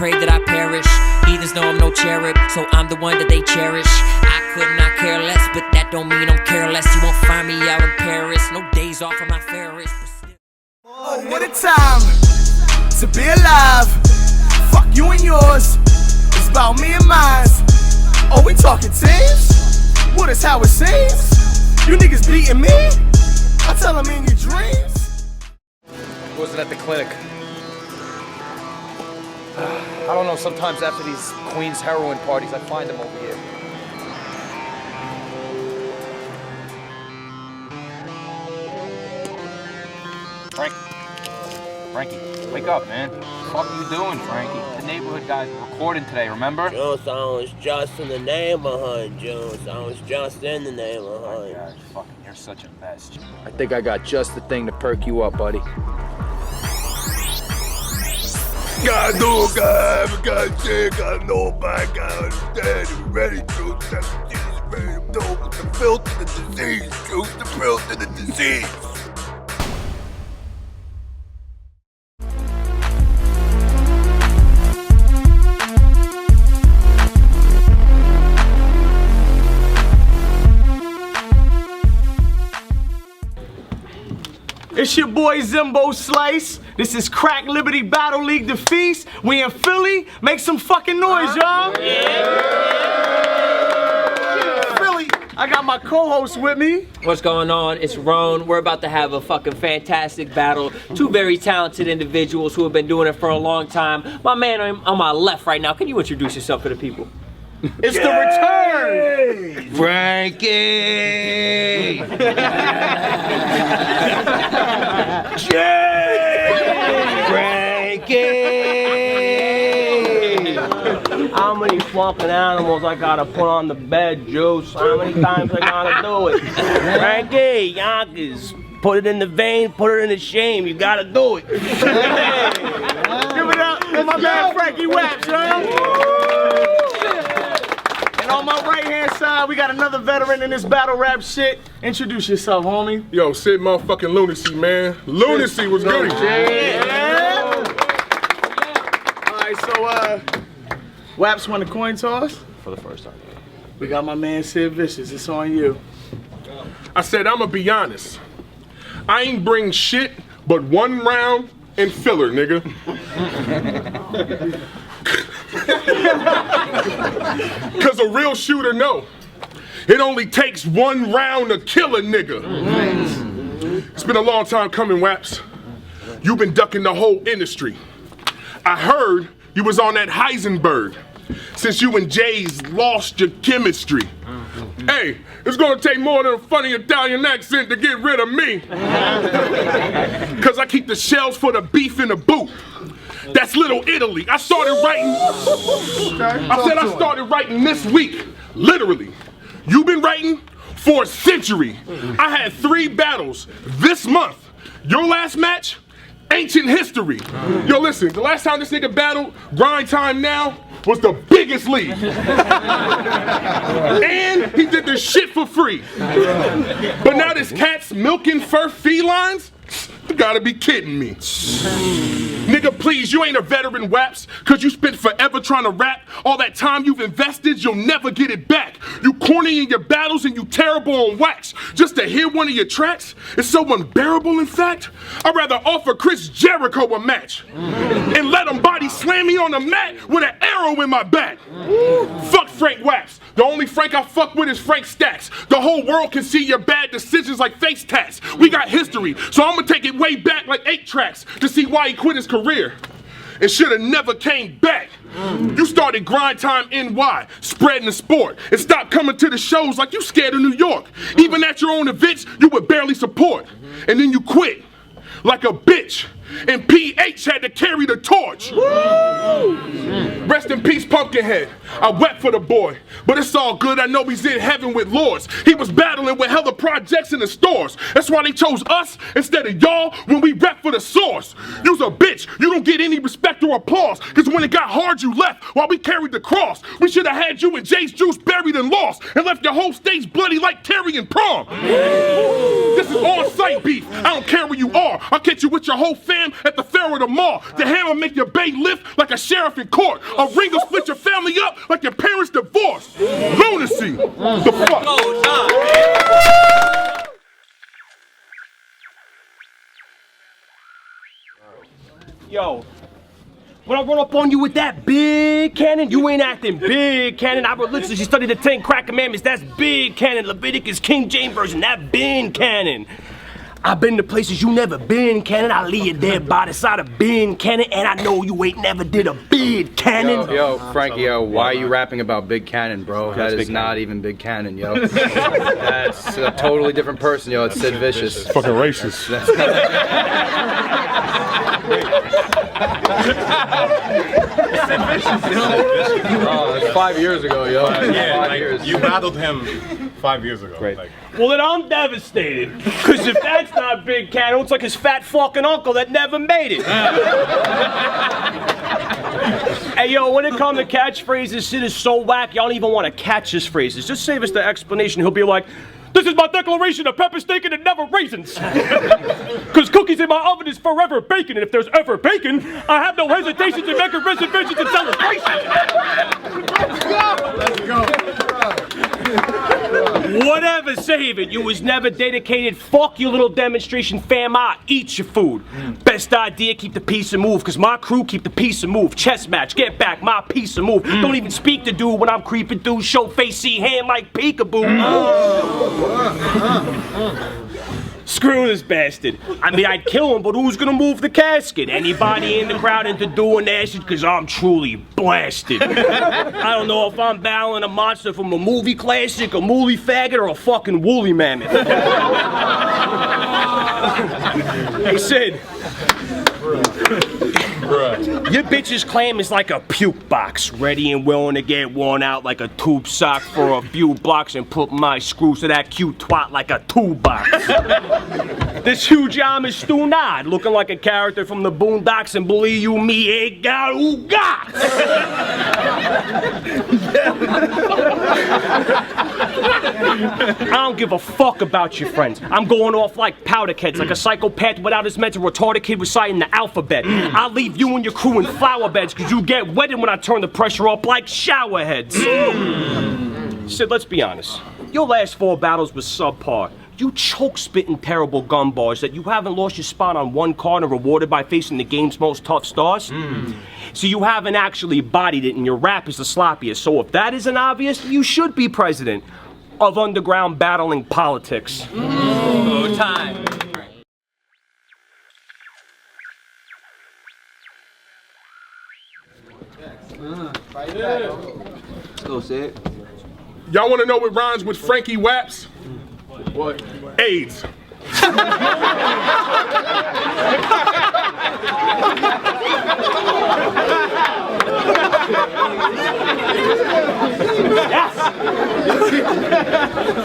pray that I perish. Heathens know I'm no cherub, so I'm the one that they cherish. I could not care less, but that don't mean I'm careless. You won't find me out in Paris, no days off on my Ferris. Oh, what a time to be alive. Fuck you and yours, it's about me and mine. Oh, we talking teams? What is how it seems? You niggas beating me? I tell them in your dreams. Wasn't at the clinic. I don't know, sometimes after these Queens heroin parties, I find them over here. Frankie, wake up, man. What the fuck are you doing, Frankie? The neighborhood guys were recording today, remember? Juice, I was just in the neighborhood, Juice. I was just in the neighborhood. Oh, fucking, you're such a mess, Juice. I think I got just the thing to perk you up, buddy. Got no guy, got shit, got nobody, got understand. Ready to test Jesus, ready to know what the filth and the disease, Juice, the filth and the disease. It's your boy Zimbo Slice. This is Krack Liberty Battle League the Feast. We in Philly. Make some fucking noise, y'all. Yeah. Philly. I got my co-host with me. What's going on? It's Rone. We're about to have a fucking fantastic battle. Two very talented individuals who have been doing it for a long time. My man on my left right now, can you introduce yourself to the people? It's the return! Frankie! Frankie! How many fucking animals I gotta put on the bed, Juice? How many times I gotta do it? Frankie, Yonkers, put it in the vein, put it in the shame. You gotta do it. Give it up for my man Frankie Wapps, y'all. And on my right hand side, we got another veteran in this battle rap shit. Introduce yourself, homie. Yo, Sid motherfucking Lunacy, man. Lunacy was good. Yeah. Alright, so Wapps won the coin toss. For the first time. We got my man Sid Vicious. It's on you. I said, I'ma be honest. I ain't bring shit but one round and filler, nigga. Cause a real shooter know it only takes one round to kill a nigga. It's been a long time coming, Wapps. You've been ducking the whole industry. I heard you was on that Heisenberg since you and Jay's lost your chemistry. Hey, it's gonna take more than a funny Italian accent to get rid of me. Cause I keep the shells for the beef in the boot. That's Little Italy. I started writing this week. Literally. You've been writing for a century. I had 3 battles this month. Your last match, ancient history. Yo, listen, the last time this nigga battled, Grind Time Now, was the biggest league. And he did this shit for free. But now this cat's milking fur felines? You gotta be kidding me. Nigga, please, you ain't a veteran, Wapps, cause you spent forever trying to rap. All that time you've invested, you'll never get it back. You corny in your battles and you terrible on wax. Just to hear one of your tracks is so unbearable, in fact. I'd rather offer Chris Jericho a match and let him body slam me on the mat with an arrow in my back. Fuck Frank Wapps. The only Frank I fuck with is Frank Stacks. The whole world can see your bad decisions like face tats. We got history, so I'ma take it way back like 8 tracks to see why he quit his career and should have never came back. You started Grind Time NY, spreading the sport, and stopped coming to the shows like you scared of New York. Even at your own events, you would barely support. And then you quit like a bitch, and PH had to carry the torch. Rest in peace, Pumpkinhead. I wept for the boy, but it's all good. I know he's in heaven with lords. He was battling with hella projects in the stores. That's why they chose us instead of y'all when we rep for the source. You's a bitch. You don't get any respect or applause, cause when it got hard, you left while we carried the cross. We should have had you and Jay's juice buried and lost, and left your whole stage bloody like Terry and prom. This is on site. white beef. I don't care where you are. I'll catch you with your whole fam at the fair or the mall. The hammer make your bay lift like a sheriff in court. A ring will split your family up like your parents divorced. Lunacy. The fuck? Yo, when I run up on you with that big cannon, you ain't acting big cannon. I religiously studied the 10 Krack commandments. That's big cannon. Leviticus, King James Version. That big cannon. I've been to places you never been, cannon. I leave your dead body side of bin cannon, and I know you ain't never did a big cannon. Yo, Frankie, yo, why are you rapping about Big Cannon, bro? That is not even Big Cannon, yo. That's a totally different person, yo. It's Sid Vicious. Fucking racist. Oh, it's 5 years ago, yo. Yeah, 5 like, years. you battled him 5 years ago. Great. Like, Well, then I'm devastated. Because if that's not big cannon, it's like his fat fucking uncle that never made it. Hey, yo, when it comes to catchphrases, Sid is so whack, y'all don't even want to catch his phrases. Just save us the explanation. He'll be like, this is my declaration of pepper steak and never raisins. Because cookies in my oven is forever bacon, and if there's ever bacon, I have no hesitation to make a reservation and celebration. let's go. Whatever, save it. You was never dedicated. Fuck your little demonstration, fam. I eat your food. Best idea, keep the peace and move. Because my crew keep the peace and move. Chess match, get back, my piece and move. Don't even speak to dude when I'm creeping through. Show face, see hand like peekaboo. Screw this bastard. I mean, I'd kill him, but who's gonna move the casket? Anybody in the crowd into doing that shit? Because I'm truly blasted. I don't know if I'm battling a monster from a movie classic, a movie faggot, or a fucking woolly mammoth. Hey, Sid. Your bitch's clam is like a puke box, ready and willing to get worn out like a tube sock for a few blocks and put my screws to that cute twat like a toolbox. This huge arm is Stunad, looking like a character from the Boondocks, and believe you me, it got ooga. I don't give a fuck about your friends. I'm going off like powder kegs, like a psychopath without his mental retarded kid reciting the alphabet. I'll leave you and your crew in flower beds, cause you get wetted when I turn the pressure up like shower heads. Sid, let's be honest. Your last 4 battles was subpar. You choke spitting terrible gun bars that you haven't lost your spot on one card and rewarded by facing the game's most tough stars. So you haven't actually bodied it and your rap is the sloppiest. So if that isn't obvious, you should be president of underground battling politics. Oh, time. Let's go, Sid. Y'all want to know what rhymes with Frankie Wapps? What? AIDS.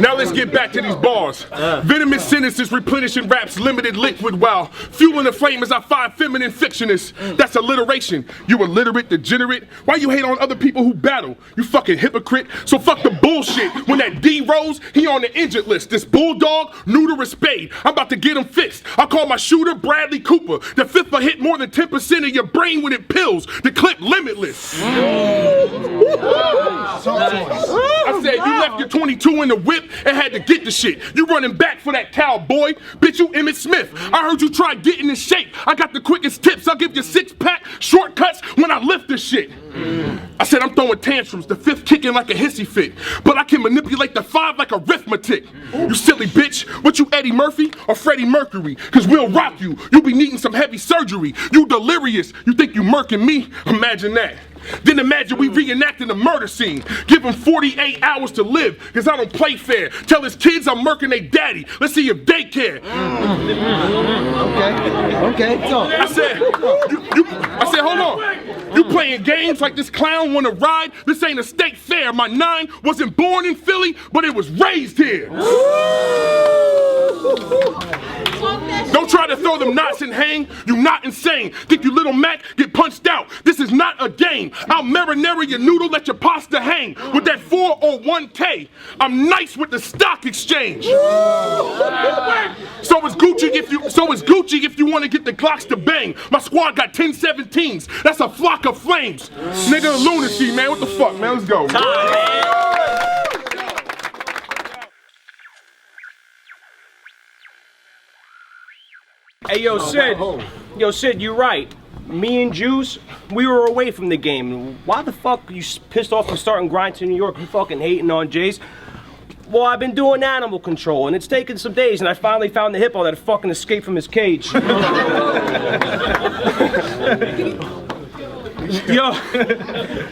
Now let's get back to these bars. Venomous sentences replenishing raps, limited liquid while fueling the flame as I find feminine fictionists. That's alliteration. You illiterate degenerate. Why you hate on other people who battle? You fucking hypocrite. So fuck the bullshit. When that D rose, he on the injured list. This bulldog, neuter or spade. I'm about to get him fixed. I call my shooter Bradley Cooper. The fifth will hit more than 10% of your brain when it pills. The clip limitless. I said you left your 22 in the whip and had to get the shit. You running back for that cowboy. Bitch, you Emmett Smith. I heard you try getting in shape. I got the quickest tips. I'll give you 6-pack shortcuts when I lift this shit. I said I'm throwing tantrums, the fifth kicking like a hissy fit. But I can manipulate the 5 like arithmetic. You silly bitch. What you Eddie Murphy or Freddie Mercury? Cause we'll rock you. You'll be needing some heavy surgery. You delirious. You think you murking me? Imagine that. Then imagine we reenacting a murder scene. Give him 48 hours to live, cause I don't play fair. Tell his kids I'm murking their daddy. Let's see if they care. Okay, so. I said, hold on. You playing games like this clown wanna ride? This ain't a state fair. My 9 wasn't born in Philly, but it was raised here. Don't try to throw them knots and hang. You not insane. Think you little Mac get punched out. This is not a game. I'll marinara your noodle, let your pasta hang. With that 401k, I'm nice with the stock exchange. So it's Gucci Gucci if you want to get the Glocks to bang. My squad got 10-17s. That's a flock of flames. Nigga, lunacy, man. What the fuck, man? Let's go. Hey, yo, Sid. Yo, Sid, you're right. Me and Juice, we were away from the game. Why the fuck you pissed off from starting grind to New York? You fucking hating on Jace? Well, I've been doing animal control, and it's taken some days, and I finally found the hippo that fucking escaped from his cage. Yo,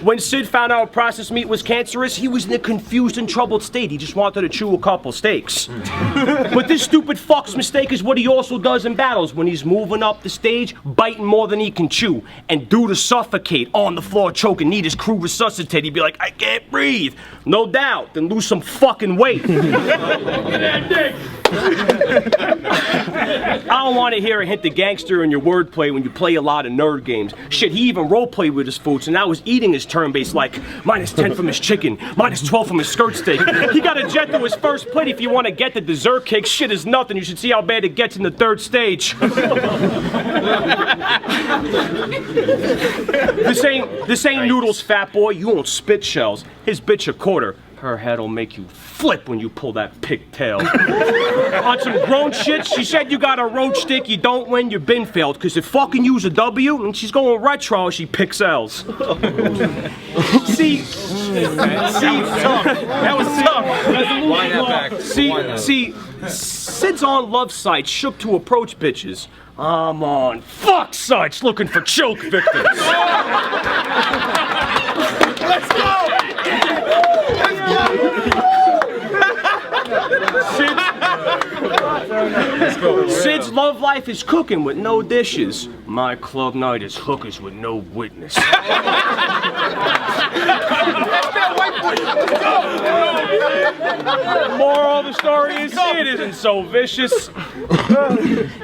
when Sid found out processed meat was cancerous, he was in a confused and troubled state. He just wanted to chew a couple steaks. But this stupid fuck's mistake is what he also does in battles when he's moving up the stage, biting more than he can chew. And due to suffocate, on the floor choking, need his crew resuscitate. He'd be like, I can't breathe. No doubt, then lose some fucking weight. I don't want to hear a hint of gangster in your wordplay when you play a lot of nerd games. Shit, he even roleplayed with his food, so now he's eating his turn base like -10 from his chicken, -12 from his skirt steak. He got a jet to his first plate if you want to get the dessert cake. Shit is nothing. You should see how bad it gets in the third stage. This ain't Noodles, fat boy. You won't spit shells. His bitch a quarter. Her head'll make you flip when you pull that pigtail. On some grown shit, she said you got a roach stick, you don't win, you been failed. Cause if fucking you's a W, and she's going retro, she picks L's. See, that was tough. Wind that back. See, Sid's on love sites, shook to approach bitches. I'm on fuck sites looking for choke victims. Let's go! Sid's love life is cooking with no dishes. My club night is hookers with no witness. Moral of the story is Sid isn't so vicious.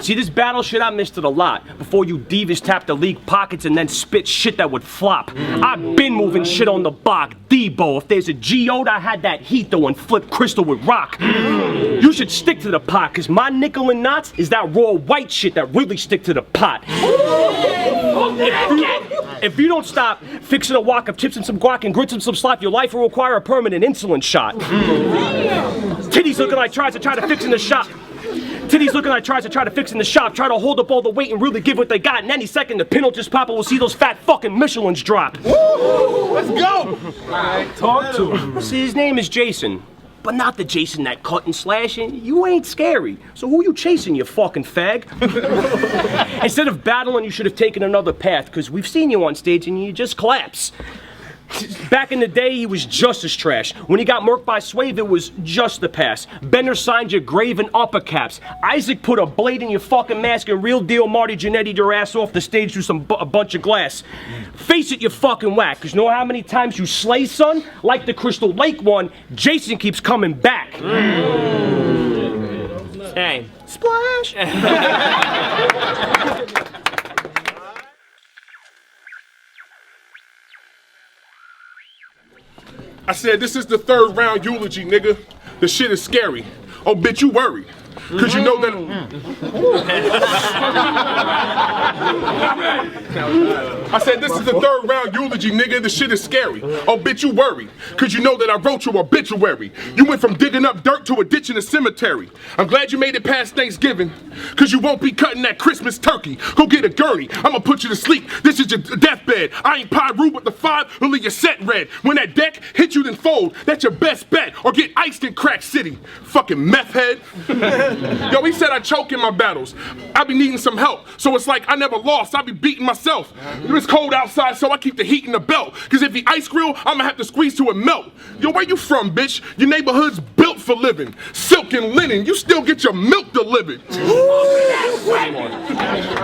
See, this battle shit, I missed it a lot. Before you divas tap the league pockets and then spit shit that would flop. I've been moving shit on the block, Debo. If there's a geode, I had that heat though and flip crystal with rock. You should stick to the pot, cause my nickel and knots is that raw white shit that really stick to the pot. If you don't stop fixing a wok of chips and some guac and grits and some slop, your life will require a permanent insulin shot. Titties looking like tries to try to fix in the shop. Titties looking like tries to try to fix in the shop. Try to hold up all the weight and really give what they got. And any second the pin will just pop and we'll see those fat fucking Michelins drop. Let's go! Alright, talk to him. See, his name is Jason. But not the Jason that cut and slashing. You ain't scary. So who you chasing, you fucking fag? Instead of battling, you should have taken another path, because we've seen you on stage and you just collapse. Back in the day, he was just as trash. When he got murked by Swave, it was just the pass. Bender signed your grave in upper caps. Isaac put a blade in your fucking mask, and real deal Marty Jannetty your ass off the stage through a bunch of glass. Face it, you fucking whack, because you know how many times you slay, son? Like the Crystal Lake one, Jason keeps coming back. Hey. Splash! I said, this is the third round eulogy, nigga. The shit is scary. Oh, bitch, you worried. Cause you know that. I said, this is the third round eulogy, nigga. The shit is scary. Oh, bitch, you worried. Cause you know that I wrote your obituary. You went from digging up dirt to a ditch in a cemetery. I'm glad you made it past Thanksgiving. Cause you won't be cutting that Christmas turkey. Go get a gurney. I'ma put you to sleep. This is your deathbed. I ain't Pyru, but the 5 will leave your set red. When that deck hit you, then fold. That's your best bet. Or get iced in Krack City. Fucking meth head. Yo, he said I choke in my battles. I be needing some help. So it's like I never lost. I be beating myself. It's cold outside, so I keep the heat in the belt. Cause if the ice grill, I'ma have to squeeze to a melt. Yo, where you from, bitch? Your neighborhood's built for living. Silk and linen, you still get your milk delivered.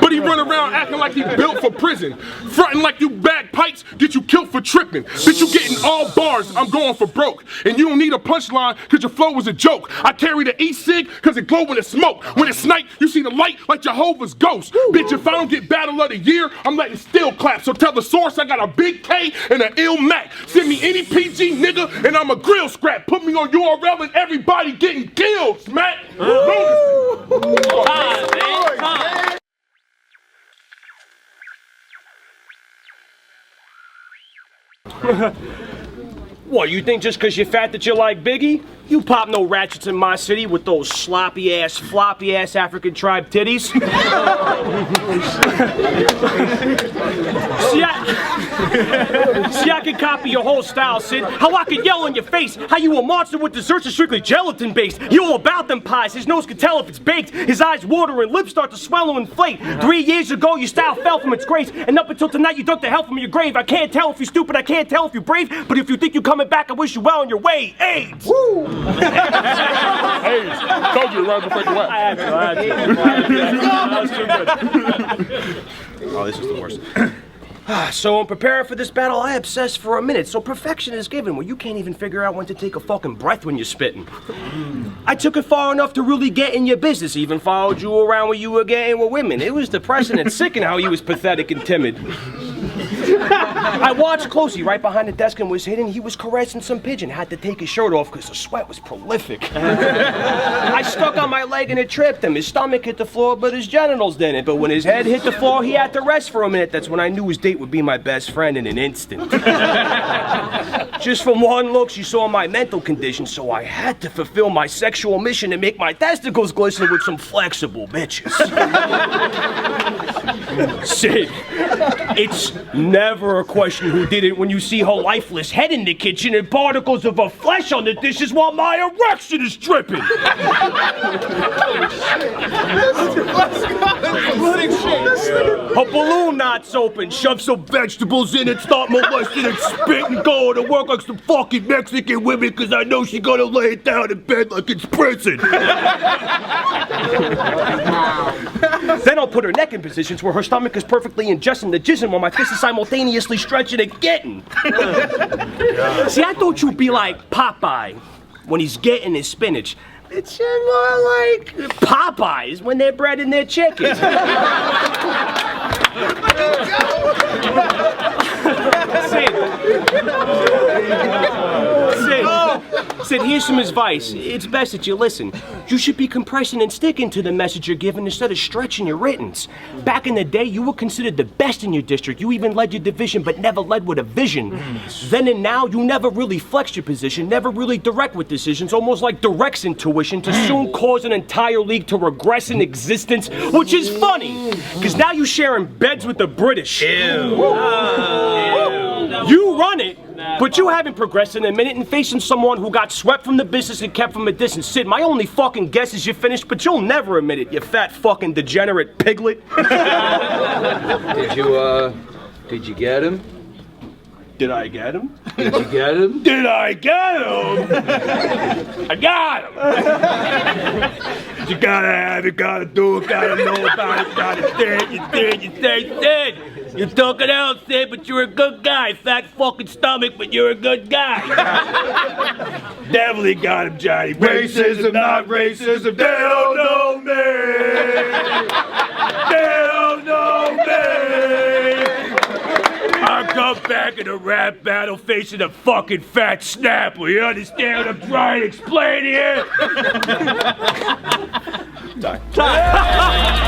But he run around acting like he built for prison. Frontin' like you bag pipes, get you killed for tripping. Bitch, you getting all bars, I'm going for broke. And you don't need a punchline, cause your flow was a joke. I carry the e-cig, cause it glow when it smoke. When it's night, you see the light like Jehovah's ghost. Bitch, if I don't get battle of the year, I'm letting steel clap. So tell the source I got a big K and an ill Mac. Send me any PG nigga and I'm a grill scrap. Put me on URL and everybody getting killed, smack. What, you think just because you're fat that you're like Biggie? You pop no ratchets in my city with those sloppy-ass, floppy-ass African tribe titties. See, I can copy your whole style, Sid. How I can yell in your face. How you a monster with desserts are strictly gelatin-based. You all about them pies. His nose can tell if it's baked. His eyes water and lips start to swell and inflate. 3 years ago, your style fell from its grace. And up until tonight, you dug the hell from your grave. I can't tell if you're stupid. I can't tell if you're brave. But if you think you're coming back, I wish you well on your way. AIDS! Woo! Hey, told you right before you went. I had to. That was too good. Oh, this is the worst. So in preparing for this battle, I obsessed for a minute. So perfection is given where you can't even figure out when to take a fucking breath when you're spitting. I took it far enough to really get in your business. Even followed you around when you were getting with women. It was depressing and sickening how you was pathetic and timid. I watched closely. Right behind the desk and was hidden. He was caressing some pigeon. Had to take his shirt off because the sweat was prolific. I stuck on my leg and it tripped him. His stomach hit the floor, but his genitals didn't. But when his head hit the floor, he had to rest for a minute. That's when I knew his date would be my best friend in an instant. Just from one look, she saw my mental condition, so I had to fulfill my sexual mission and make my testicles glisten with some flexible bitches. Sid, it's never a question who did it when you see her lifeless head in the kitchen and particles of her flesh on the dishes while my erection is dripping. Her balloon knot's open, shove some vegetables in it, start molesting and spit and go to work like some fucking Mexican women because I know she's gonna lay it down in bed like it's prison. Then I'll put her neck in positions where her stomach is perfectly ingesting the jism while my fist is simultaneously stretching and getting. See, I thought you'd be like Popeye when he's getting his spinach. It's more like Popeyes when they're breading their chicken. Sid, here's some advice. It's best that you listen. You should be compressing and sticking to the message you're giving instead of stretching your writtens. Back in the day, you were considered the best in your district. You even led your division, but never led with a vision. Then and now, you never really flexed your position, never really direct with decisions, almost like directs intuition to soon cause an entire league to regress in existence, which is funny, because now you're sharing beds with the British. You run it, but you haven't progressed in a minute and facing someone who got swept from the business and kept from a distance. Sid, my only fucking guess is you're finished, but you'll never admit it, you fat fucking degenerate piglet. Did you get him? Did I get him? Did you get him? Did I get him? I got him! You gotta have it, gotta do it, gotta know about it, gotta stand, you did. You took it out, Sid, but you're a good guy. Fat fucking stomach, but you're a good guy. Definitely got him, Johnny. Racism, not racism. They don't know me. They don't know me. I come back in a rap battle facing a fucking fat snapper. You understand what I'm trying to explain here? Time.